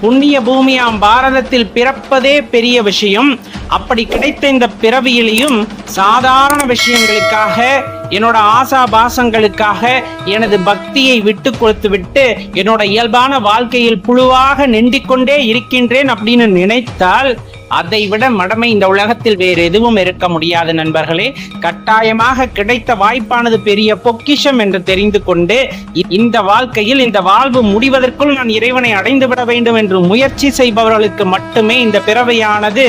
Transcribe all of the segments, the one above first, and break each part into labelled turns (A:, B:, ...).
A: புண்ணிய பூமியாம் பாரதத்தில் பிறப்பதே பெரிய விஷயம். அப்படி கிடைத்த இந்த பிறவியிலையும் சாதாரண விஷயங்களுக்காக, என்னோட ஆசா பாசங்களுக்காக எனது பக்தியை விட்டு கொடுத்து விட்டு என்னோட இயல்பான வாழ்க்கையில் புழுவாக நிண்டிக்கொண்டே இருக்கின்றேன் அப்படின்னு நினைத்தால் அதை விட மடமை இந்த உலகத்தில் வேறு எதுவும் இருக்க முடியாது நண்பர்களே. கட்டாயமாக கிடைத்த வாய்ப்பானது பெரிய பொக்கிஷம் என்று தெரிந்து கொண்டு இந்த வாழ்க்கையில் இந்த வாழ்வு முடிவதற்குள் நான் இறைவனை அடைந்து விட வேண்டும் என்று முயற்சி செய்பவர்களுக்கு மட்டுமே இந்த பிறவையானது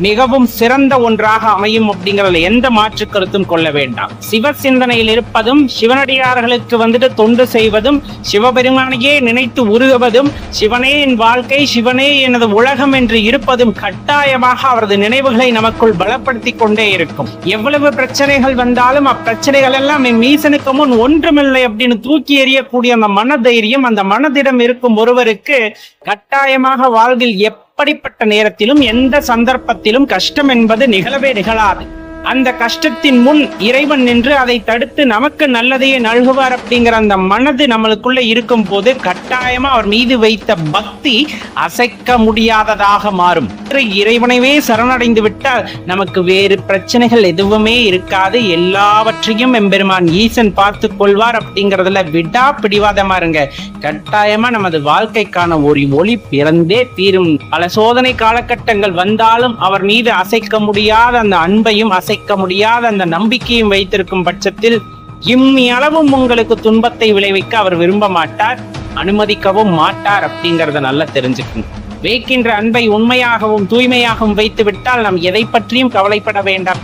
A: மிகவும் சிறந்த ஒன்றாக அமையும் அப்படிங்கிறதுல எந்த மாற்று கருத்தும் கொள்ள வேண்டாம். சிவ சிந்தனையில் இருப்பதும், சிவனடியார்களுக்கு தொண்டு செய்வதும், சிவபெருமானையே நினைத்து உருகுவதும், சிவனே என் வாழ்க்கை, சிவனே எனது உலகம் என்று இருப்பதும் கட்டாயமாக அவரது நினைவுகளை நமக்குள் பலப்படுத்தி கொண்டே இருக்கும். எவ்வளவு பிரச்சனைகள் வந்தாலும் அப்பிரச்சனைகள் எல்லாம் என் ஈசனுக்கு முன் ஒன்றுமில்லை அப்படின்னு தூக்கி எறியக்கூடிய அந்த மனதைரியம் அந்த மனதிடம் இருக்கும் ஒருவருக்கு கட்டாயமாக வாழ்வில் எப்படிப்பட்ட நேரத்திலும் எந்த சந்தர்ப்பத்திலும் கஷ்டம் என்பது நிகழவே நிகழாது. அந்த கஷ்டத்தின் முன் இறைவன் நின்று அதை தடுத்து நமக்கு நல்லதையே நல்குவார் அப்படிங்கிற அந்த மனது நம்மளுக்குள்ள இருக்கும் போது கட்டாயமா அவர் மீது வைத்த பக்தி அசைக்க முடியாததாக மாறும். இறைவனைவே சரணடைந்து விட்டால் நமக்கு வேறு பிரச்சனைகள் எதுவுமே இருக்காது. எல்லாவற்றையும் எம்பெருமான் ஈசன் பார்த்து கொள்வார் அப்படிங்கறதுல விடா பிடிவாதமா இருங்க. கட்டாயமா நமது வாழ்க்கைக்கான ஒரு ஒளி பிறந்தே தீரும். பல சோதனை காலகட்டங்கள் வந்தாலும் அவர் மீது அசைக்க முடியாத அந்த அன்பையும் அசைக்க முடியாத அந்த நம்பிக்கையும் வைத்திருக்கும் பட்சத்தில் இம்மியளவும் உங்களுக்கு துன்பத்தை விளைவிக்க அவர் விரும்ப மாட்டார், அனுமதிக்கவும் மாட்டார் அப்படிங்கறத நல்லா தெரிஞ்சுக்கணும். வைக்கின்ற அன்பை உண்மையாகவும் தூய்மையாகவும் வைத்து விட்டால் நாம் எதை பற்றியும் கவலைப்பட வேண்டாம்.